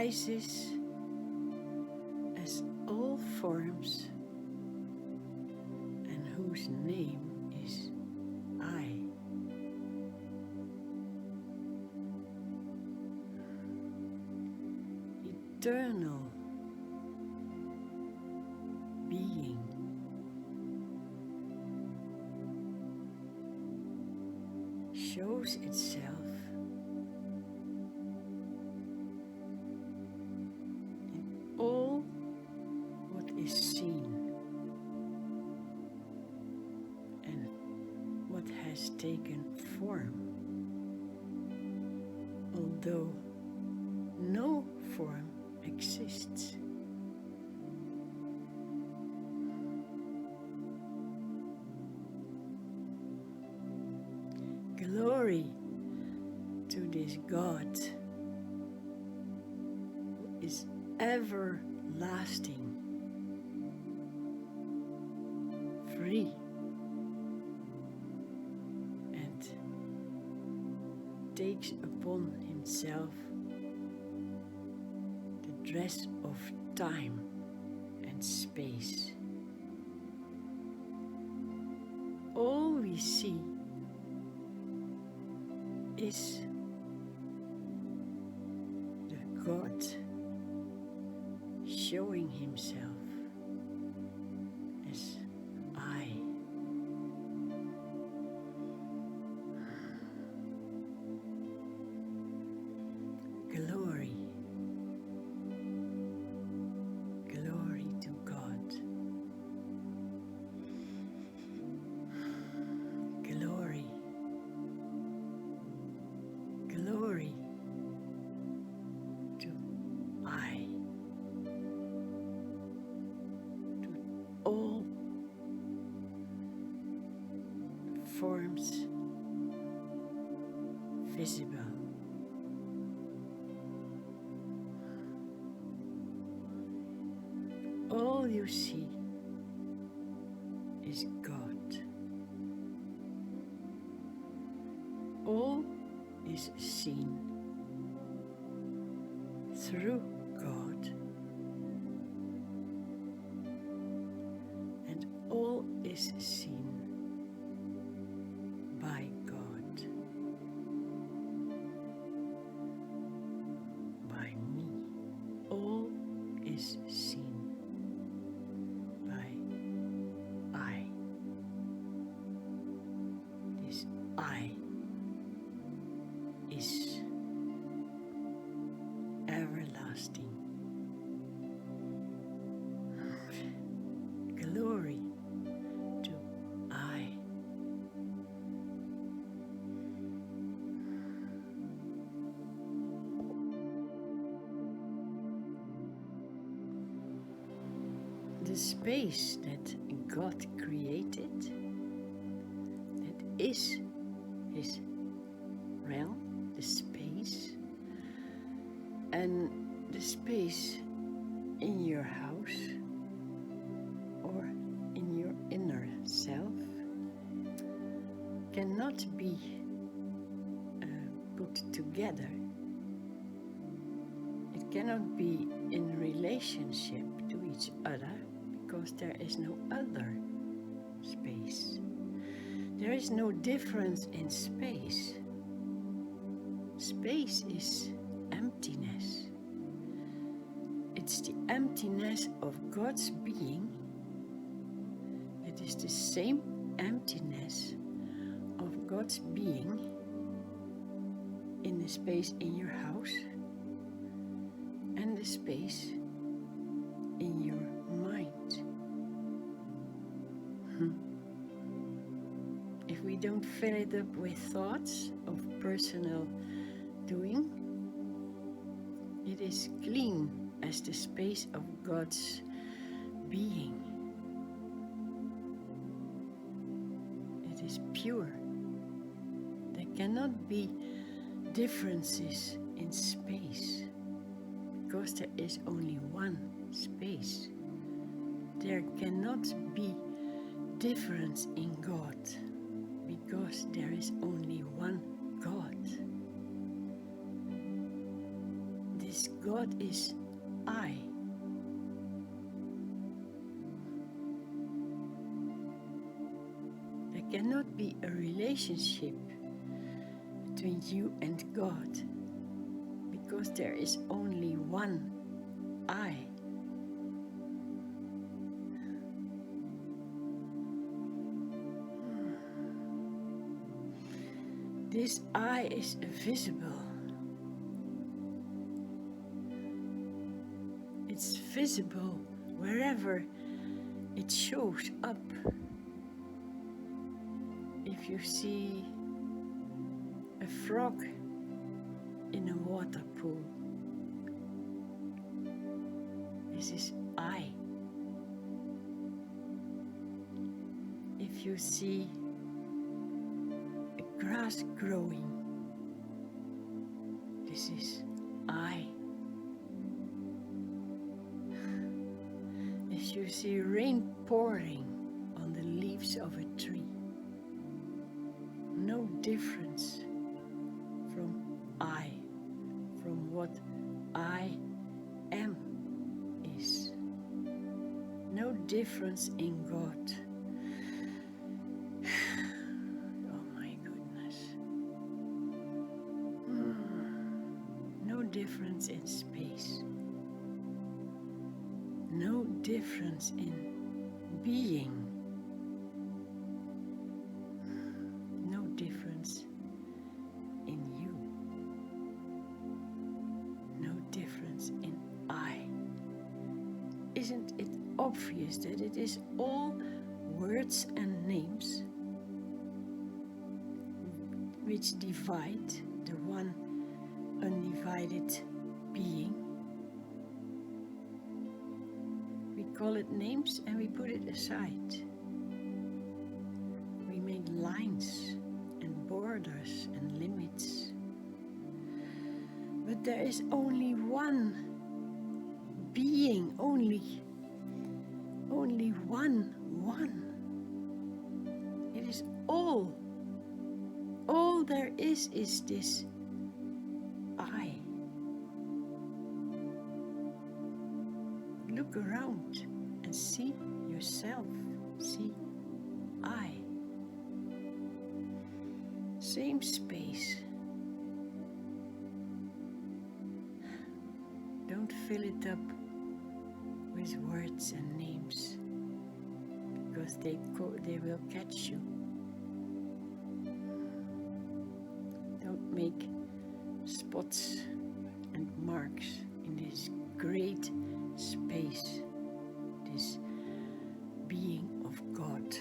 arises as all forms and whose name is I. Eternal being, shows itself in all what is seen and what has taken form, although no form exists. Glory to this God who is everlasting, free, and takes upon himself the dress of time and space. All we see is the God showing himself as I. Glory, glory to God. Glory, glory to I, to all forms visible. All you see is God. All is seen through God, and all is seen by God, by me. All is seen by I. This I is everlasting. Glory to I. The space that God created, that is his realm, the space, and the space in your house or in your inner self cannot be put together. It cannot be in relationship to each other because there is no other space. There is no difference in space. Space is emptiness. It's the emptiness of God's being. It is the same emptiness of God's being in the space in your house and the space in your mind. If we don't fill it up with thoughts of personal doing, it is clean as the space of God's being. It is pure. There cannot be differences in space because there is only one space. There cannot be difference in God because there is only one God. This This God is I. There cannot be a relationship between you and God, because there is only one I. This I is visible. It's visible wherever it shows up. If you see a frog in a water pool, this is I. If you see a grass growing, this is I. If you see rain pouring on the leaves of a tree, no difference from I, from what I am is. No difference in God. Oh my goodness. No difference in space. No difference in being. No difference in you. No difference in I. Isn't it obvious that it is all words and names which divide the one undivided being? We call it names and we put it aside. We make lines and borders and limits. But there is only one being, only one. It is all. All there is this I. Look around and see yourself. See I. Same space. Don't fill it up with words and names, because they will catch you. Don't make spots and marks in this great space, this being of God.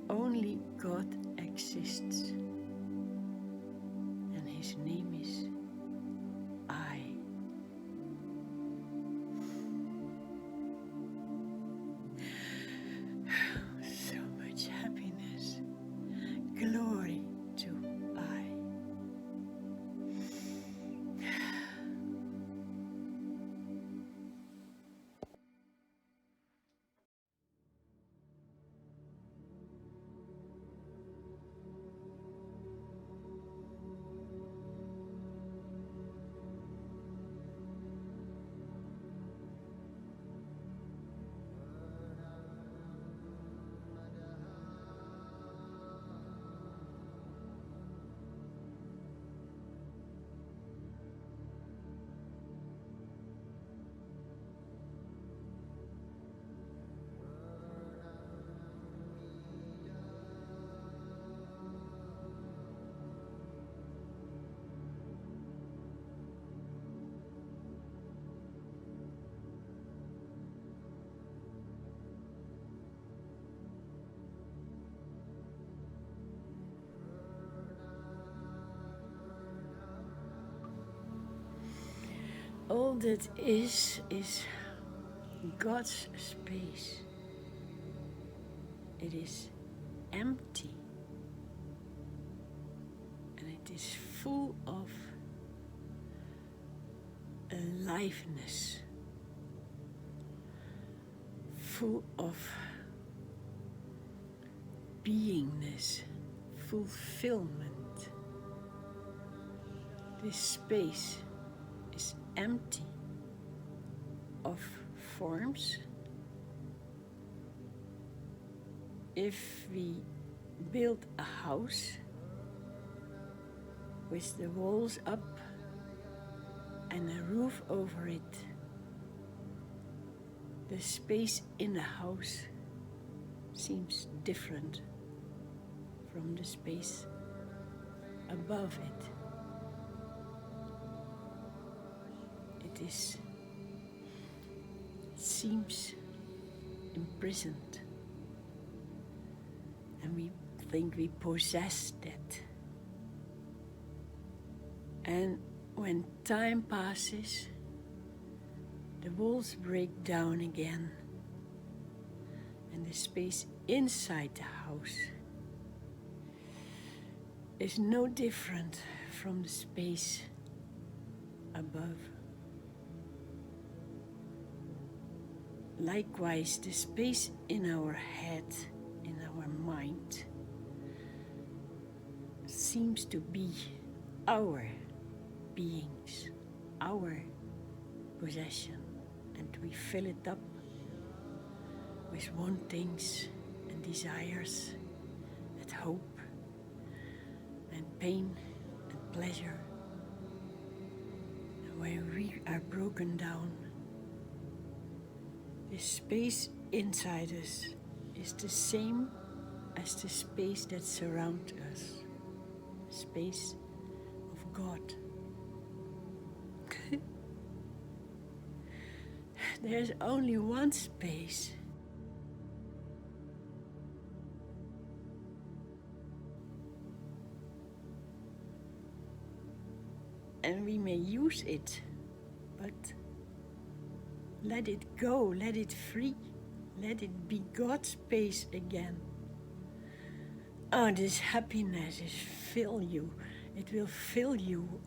Only God exists, and his name is I. So much happiness, glory to I. All that is God's space. It is empty, and it is full of aliveness, full of beingness, fulfillment. This space empty of forms. If we build a house with the walls up and a roof over it, the space in the house seems different from the space above it. It seems imprisoned, and we think we possess that. And when time passes, the walls break down again, and the space inside the house is no different from the space above. Likewise, the space in our head, in our mind, seems to be our beings, our possession, and we fill it up with wantings and desires and hope and pain and pleasure. And when we are broken down, the space inside us is the same as the space that surrounds us, the space of God. There's only one space. And we may use it, but let it go, let it free, let it be God's space again. Oh, this happiness is fill you. It will fill you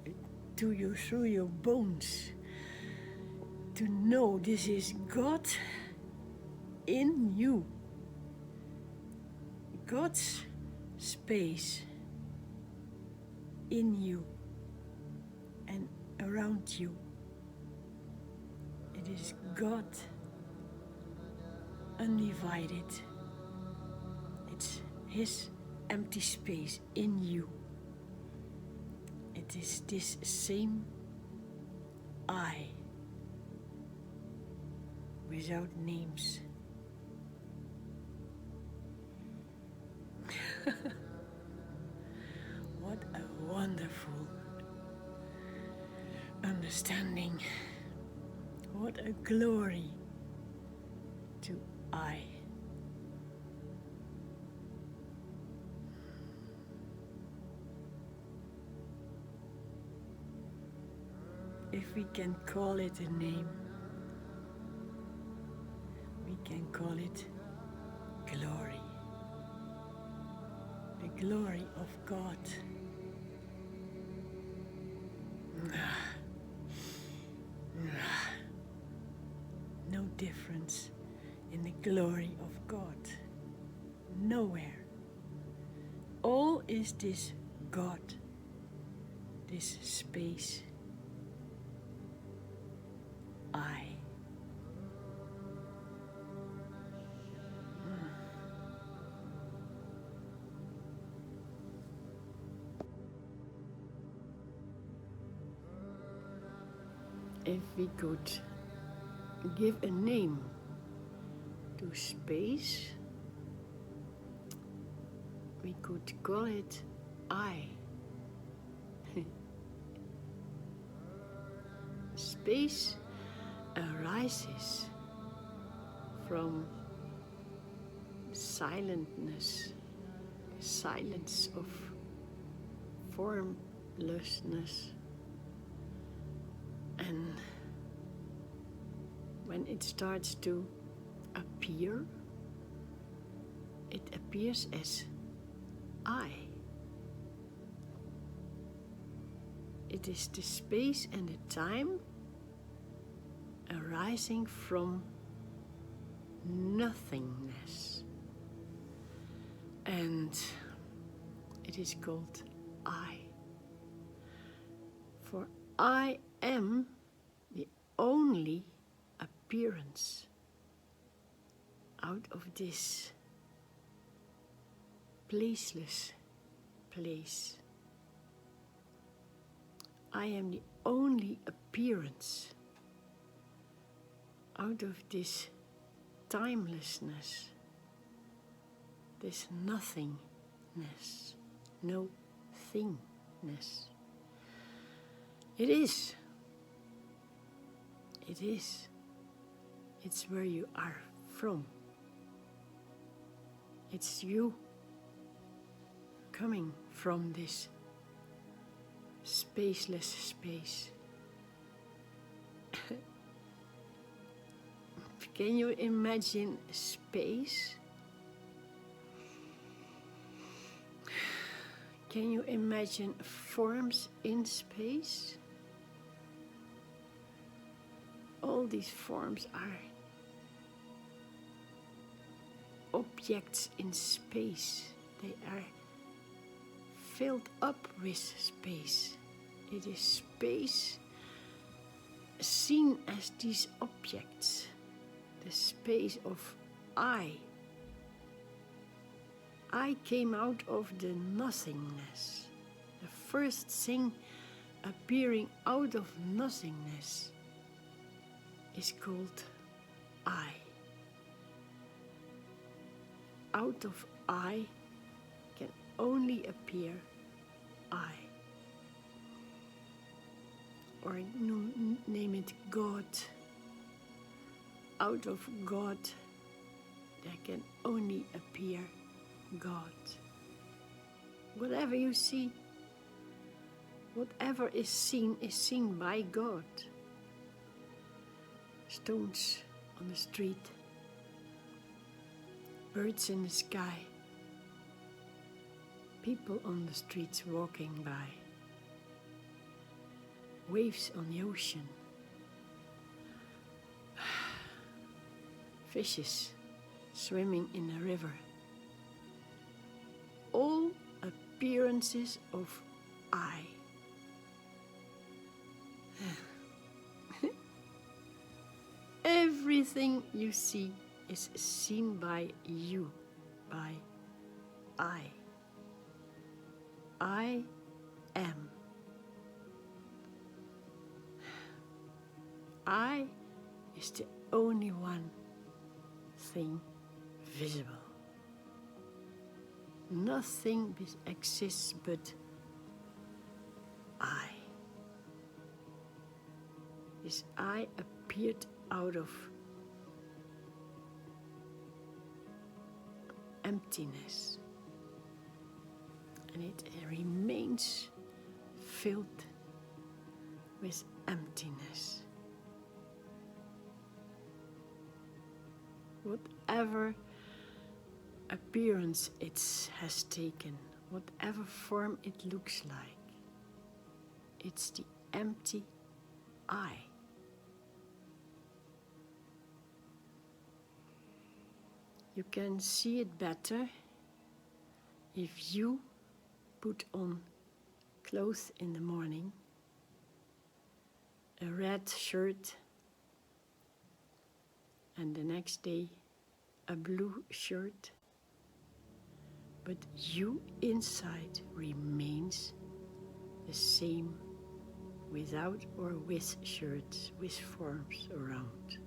to you through your bones. To know this is God in you. God's space in you and around you. It is God undivided. It's His empty space in you. It is this same I, without names. What a wonderful understanding. What a glory to I. If we can call it a name, we can call it glory. The glory of God. No difference in the glory of God. Nowhere. All is this God, this space. I. If we could give a name to space, we could call it I. Space arises from silentness, silence of formlessness. And when it starts to appear, it appears as I. It is the space and the time arising from nothingness. And it is called I. For I am the only appearance out of this placeless place. I am the only appearance out of this timelessness, this nothingness, no thingness. It is. It is. It's where you are from. It's you coming from this spaceless space. Can you imagine space? Can you imagine forms in space? All these forms are objects in space. They are filled up with space. It is space seen as these objects. The space of I. I came out of the nothingness. The first thing appearing out of nothingness is called I. Out of I can only appear I. Or name it God. Out of God there can only appear God. Whatever you see, whatever is seen by God. Stones on the street, birds in the sky, people on the streets walking by, waves on the ocean, fishes swimming in a river. All appearances of I. Everything you see is seen by you, by I. I am. I is the only one thing visible. Nothing exists but I. This I appeared out of emptiness, and it remains filled with emptiness. Whatever appearance it has taken, whatever form it looks like, it's the empty I. You can see it better if you put on clothes in the morning, a red shirt, and the next day a blue shirt, but you inside remains the same without or with shirts, with forms around.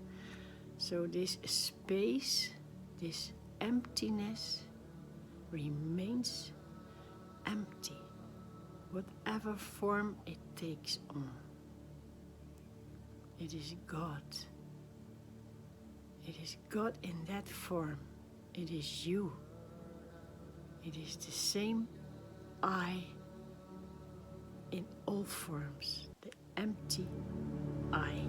So this space, this emptiness remains empty, whatever form it takes on. It is God. It is God in that form. It is you. It is the same I in all forms, the empty I.